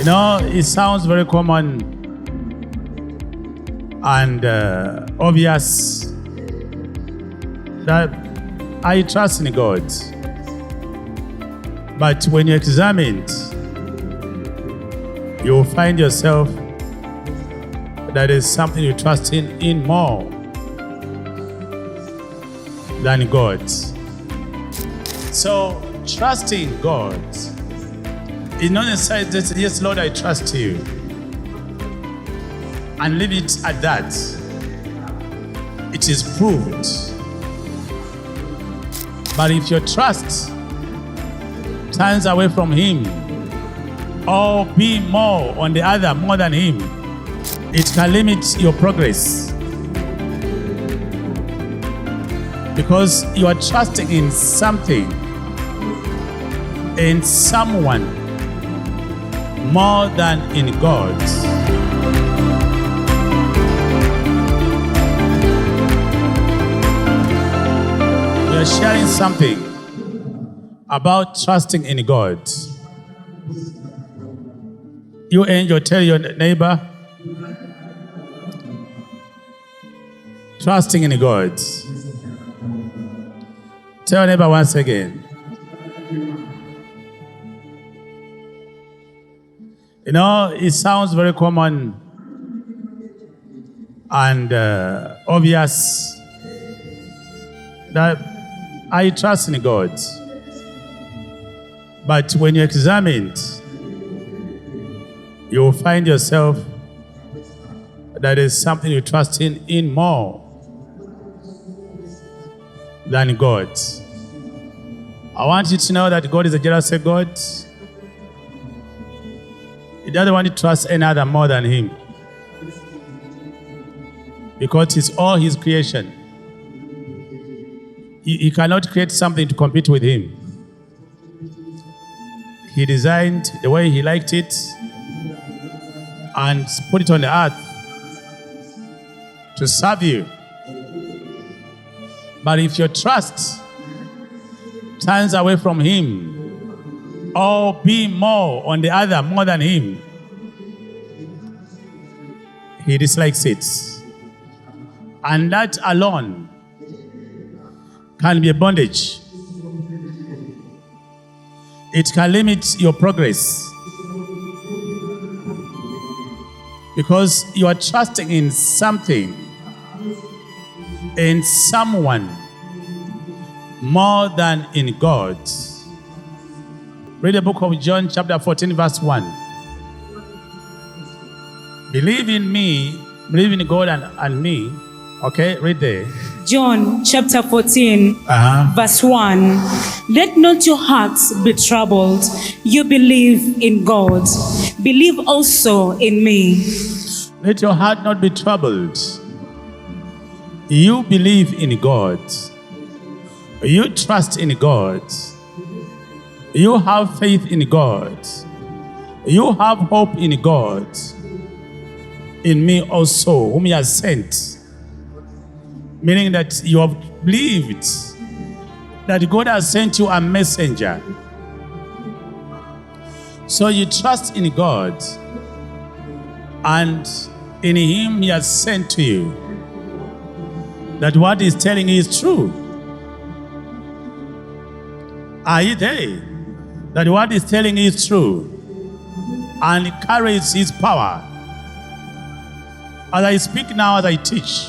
It sounds very common and obvious that I trust in God. But when you examine it, you will find yourself that is something you trust in more than God. So trusting God is not necessarily that, yes, Lord, I trust you, and leave it at that. It is proved. But if your trust turns away from Him, or be more on the other more than Him, it can limit your progress. Because you are trusting in something, in someone, more than in God. We are sharing something about trusting in God. You angel, tell your neighbor, trusting in God. Tell your neighbor once again. It sounds very common and obvious that I trust in God. But when you examine it, you will find yourself that is something you trust in more than God. I want you to know that God is a jealous God. He doesn't want to trust any other more than Him, because it's all His creation. He cannot create something to compete with Him. He designed the way He liked it and put it on the earth to serve you. But if your trust turns away from Him, or be more on the other more than Him, He dislikes it. And that alone can be a bondage. It can limit your progress, because you are trusting in something, in someone, more than in God. Read the book of John chapter 14 verse 1. Believe in me, believe in God and me. Okay, read there. John chapter 14 verse 1. Let not your hearts be troubled. You believe in God. Believe also in me. Let your heart not be troubled. You believe in God. You trust in God. You have faith in God. You have hope in God. In me also, whom He has sent. Meaning that you have believed that God has sent you a messenger. So you trust in God, and in Him He has sent to you. That what He's telling you is true. Are you there? That what He's telling you is true, and it carries His power. As I speak now, as I teach,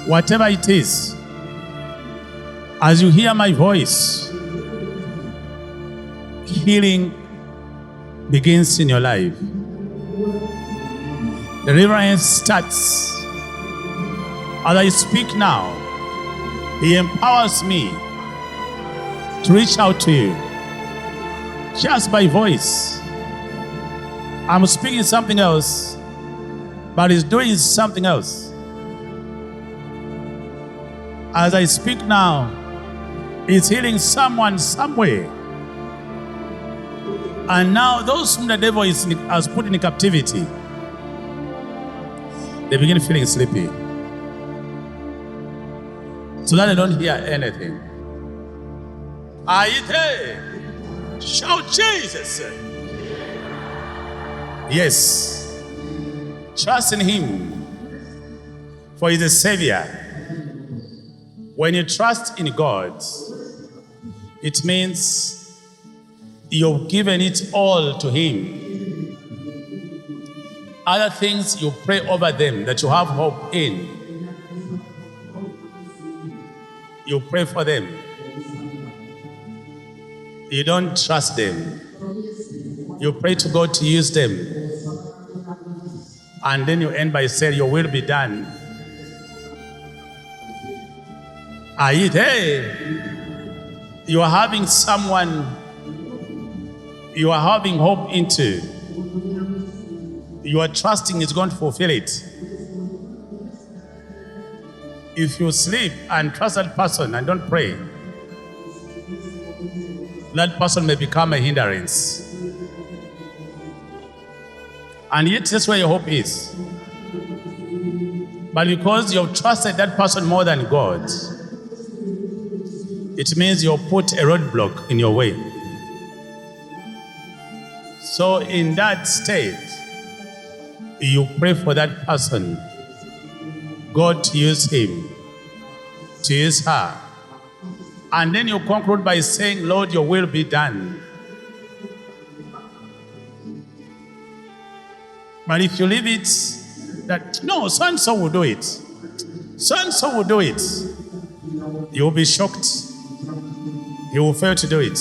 whatever it is, as you hear my voice, healing begins in your life. Deliverance starts. As I speak now, He empowers me to reach out to you just by voice. I'm speaking something else, but He's doing something else. As I speak now, He's healing someone somewhere. And now those whom the devil has put in captivity, they begin feeling sleepy, so that they don't hear anything. Are you there? Shout Jesus. Yes. Trust in him, for he's a savior. When you trust in God, it means you've given it all to him. Other things, you pray over them that you have hope in. You pray for them. You don't trust them. You pray to God to use them. And then you end by saying, your will be done. Hey, you are having someone you are having hope into. You are trusting is going to fulfill it. If you sleep and trust that person and don't pray, that person may become a hindrance. And yet that's where your hope is. But because you've trusted that person more than God, it means you've put a roadblock in your way. So in that state, you pray for that person, God to use him, to use her. And then you conclude by saying, Lord, your will be done. But if you leave it that, no, so-and-so will do it. So-and-so will do it. You will be shocked. He will fail to do it.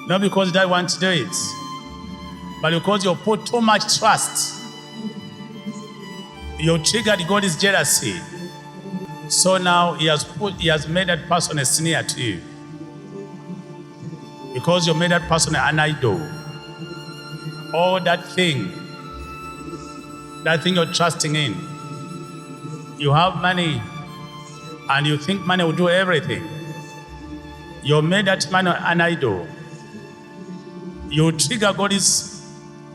Not because he doesn't want to do it, but because you put too much trust. You triggered God's jealousy. So now he has made that person a snare to you. Because you made that person an idol. All that thing you're trusting in. You have money and you think money will do everything. You made that man an idol. You trigger God's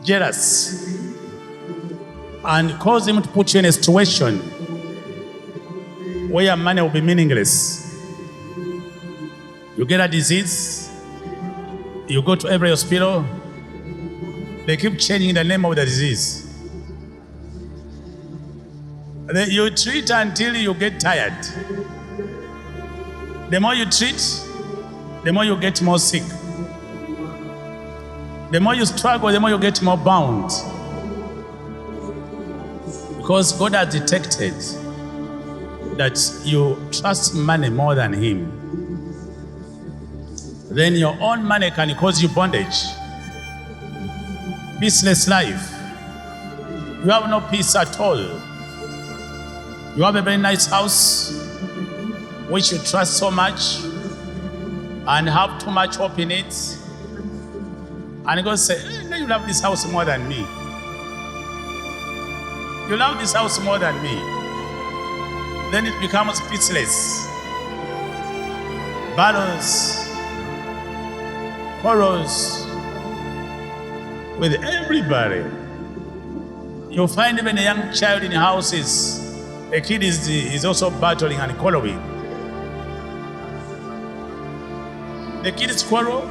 jealous and cause him to put you in a situation where money will be meaningless. You get a disease, you go to every hospital, they keep changing the name of the disease. Then you treat until you get tired. The more you treat, the more you get more sick. The more you struggle, the more you get more bound. Because God has detected that you trust money more than him. Then your own money can cause you bondage. Peaceless life. You have no peace at all. You have a very nice house, which you trust so much, and have too much hope in it. And God says, hey, you love this house more than me. You love this house more than me. Then it becomes peaceless. Battles, quarrels with everybody. You'll find even a young child in houses. A kid is also battling and quarreling. The kids quarrel.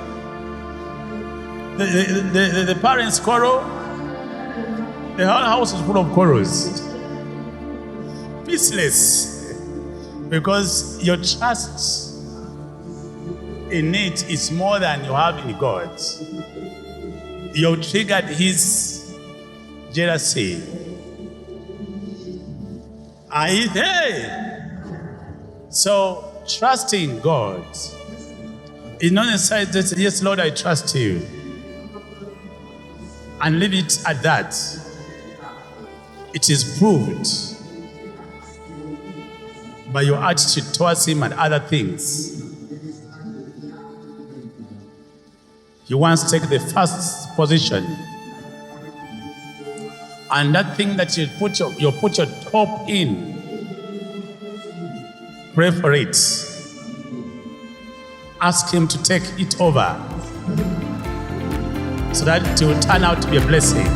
The parents quarrel. The whole house is full of quarrels. Peaceless. Because your trust in it is more than you have in God. You triggered his jealousy. So trusting God is not necessarily that, yes, Lord, I trust you, and leave it at that. It is proved by your attitude towards him and other things. You once take the first position, and that thing that you put your hope in, pray for it. Ask him to take it over so that it will turn out to be a blessing.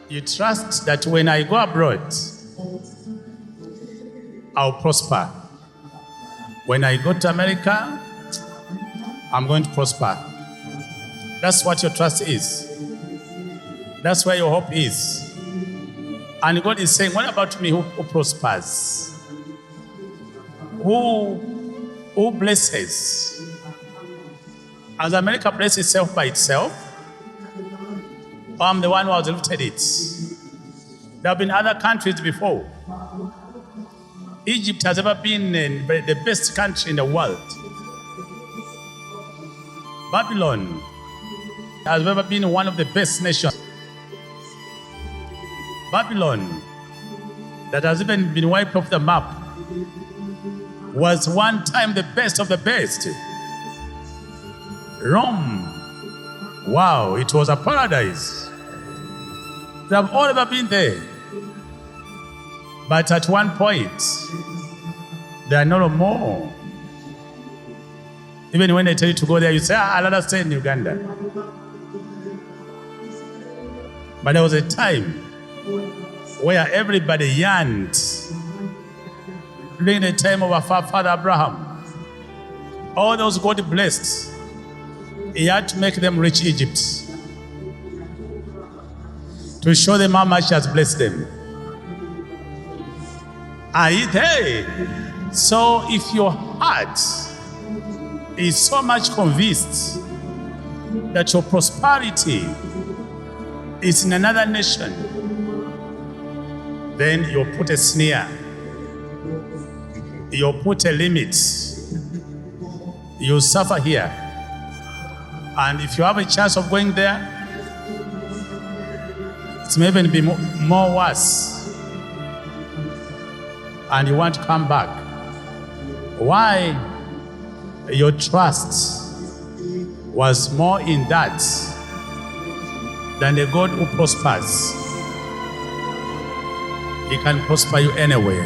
You trust that when I go abroad, I'll prosper. When I go to America, I'm going to prosper. That's what your trust is. That's where your hope is. And God is saying, what about me who prospers? Who blesses? As America blesses itself by itself, I'm the one who has lifted it. There have been other countries before. Egypt has ever been the best country in the world. Babylon has ever been one of the best nations. Babylon, that has even been wiped off the map, was one time the best of the best. Rome, wow, it was a paradise. They have all ever been there. But at one point, they are no more. Even when they tell you to go there, you say, I'd rather stay in Uganda. But there was a time where everybody yearned. During the time of our father Abraham, all those God blessed, he had to make them reach Egypt to show them how much he has blessed them. Are you there? So if your heart is so much convinced that your prosperity is in another nation, then you'll put a snare. You'll put a limit. You'll suffer here. And if you have a chance of going there, it may even be more worse. And you want to come back. Why? Your trust was more in that than the God who prospers. He can prosper you anywhere.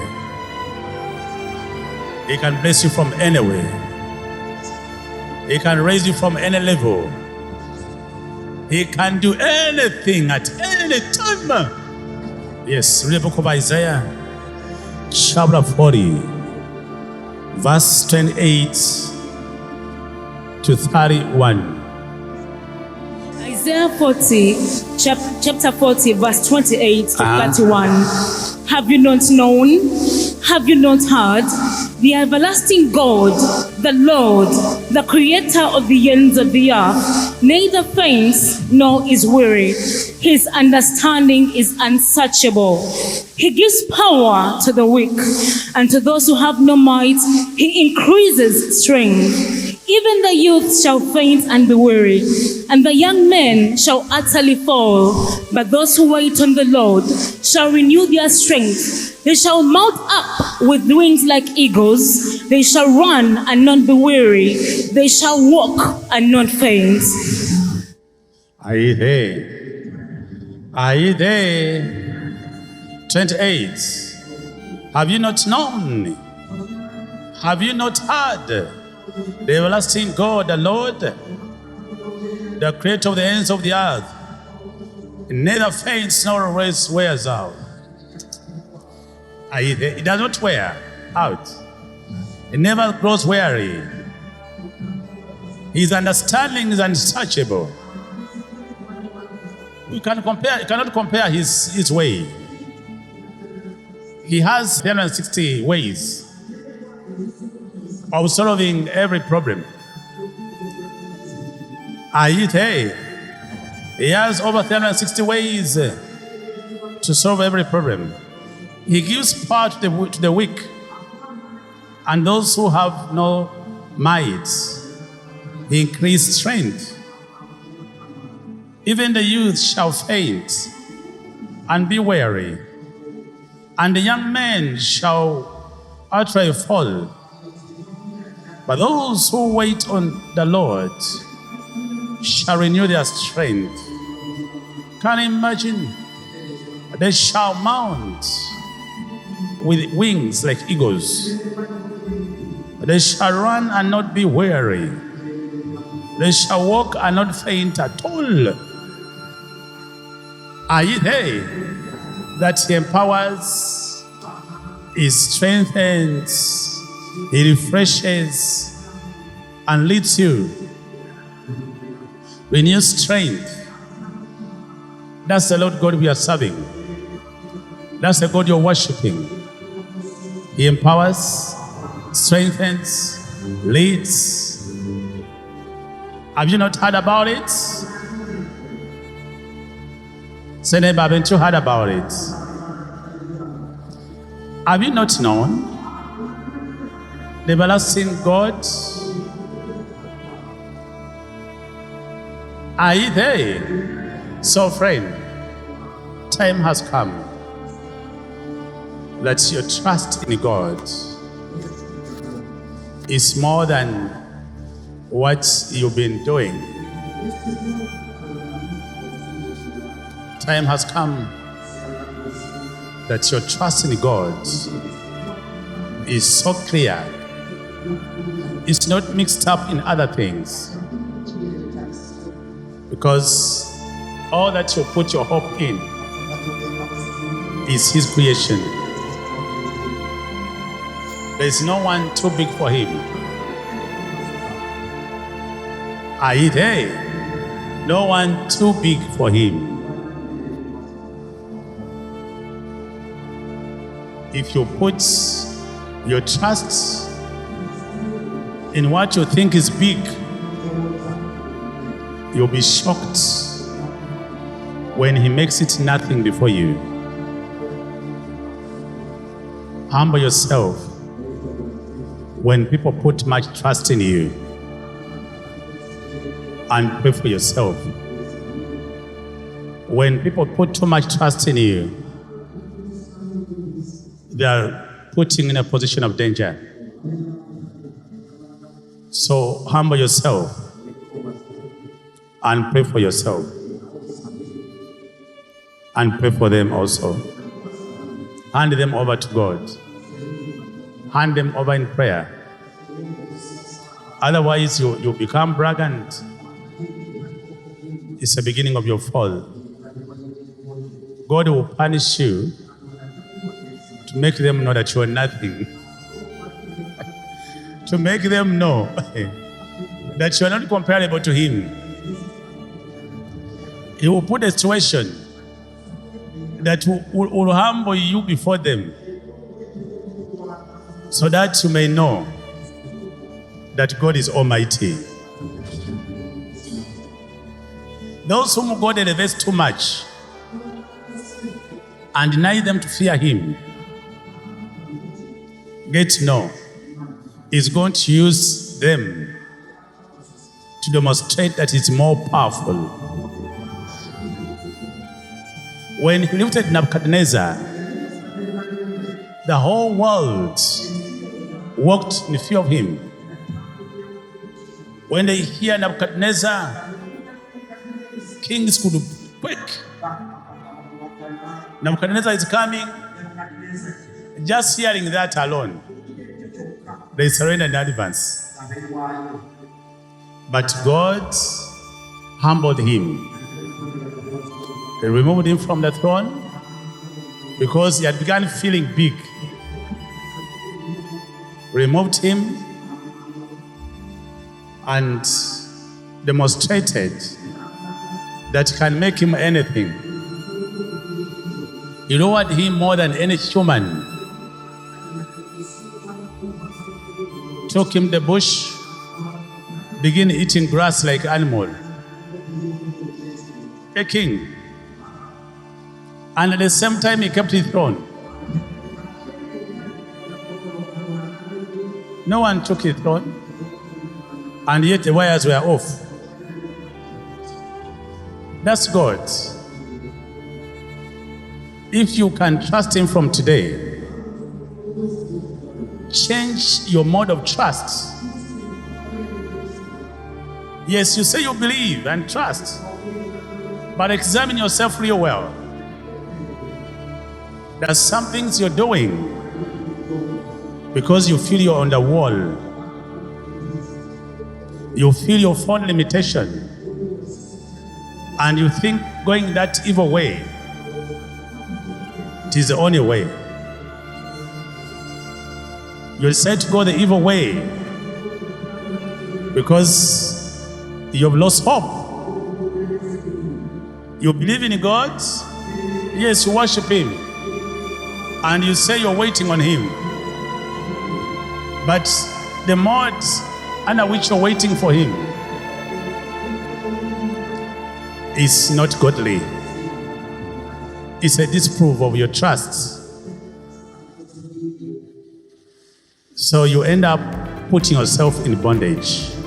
He can bless you from anywhere. He can raise you from any level. He can do anything at any time. Yes, read the book of Isaiah, chapter 40, verse 28 to 31. Isaiah 40, chapter 40, verse 28 to 31. Have you not known? Have you not heard? The everlasting God, the Lord, the creator of the ends of the earth, neither faints nor is weary. His understanding is unsearchable. He gives power to the weak, and to those who have no might, he increases strength. Even the youth shall faint and be weary, and the young men shall utterly fall. But those who wait on the Lord shall renew their strength. They shall mount up with wings like eagles. They shall run and not be weary. They shall walk and not faint. Are you there? Are you there? 28. Have you not known? Have you not heard? The everlasting God, the Lord, the creator of the ends of the earth, neither faints nor wears out. It does not wear out. It never grows weary. His understanding is unsearchable. You cannot compare his way. He has 360 ways of solving every problem. Are you there? He has over 360 ways to solve every problem. He gives power to the weak, and those who have no might, he increases strength. Even the youth shall faint and be weary, and the young men shall utterly fall. But those who wait on the Lord shall renew their strength. Can you imagine? They shall mount with wings like eagles. They shall run and not be weary. They shall walk and not faint at all. Are you there? That he empowers, he strengthens, He refreshes and leads you. Renews strength. That's the Lord God we are serving. That's the God you're worshiping. He empowers, strengthens, leads. Have you not heard about it? Say, neighbor, haven't you heard about it? Have you not known the everlasting God? Are you there? So, friend, time has come that your trust in God is more than what you've been doing. Time has come that your trust in God is so clear. It's not mixed up in other things. Because all that you put your hope in is His creation. There is no one too big for Him. Are you there? No one too big for Him. If you put your trust in what you think is big, you'll be shocked when He makes it nothing before you. Humble yourself when people put much trust in you, and pray for yourself. When people put too much trust in you, they are putting you in a position of danger. So humble yourself and pray for yourself. And pray for them also. Hand them over to God. Hand them over in prayer. Otherwise, you become braggant. It's the beginning of your fall. God will punish you to make them know that you are nothing. To make them know that you are not comparable to Him. He will put a situation that will humble you before them, so that you may know that God is almighty. Those whom God elevates too much and deny them to fear Him, get to know He's going to use them to demonstrate that He's more powerful. When He lifted Nebuchadnezzar, the whole world walked in fear of Him. When they hear Nebuchadnezzar, kings could quake. Nebuchadnezzar is coming. Just hearing that alone, they surrender in advance. But God humbled him. He removed him from the throne because he had begun feeling big. Removed him and demonstrated that can make him anything. He lowered him more than any human. Took him to the bush, began eating grass like animal. A king. And at the same time, he kept his throne. No one took his throne, and yet the wires were off. That's God. If you can trust Him from today, change your mode of trust. Yes, you say you believe and trust, but examine yourself real well. There's some things you're doing because you feel you're on the wall. You feel your own limitation. And you think going that evil way, it is the only way. You'll say to go the evil way because you've lost hope. You believe in God, yes, you worship Him, and you say you're waiting on Him. But the mode under which you're waiting for Him is not godly. It's a disproof of your trust. So you end up putting yourself in bondage.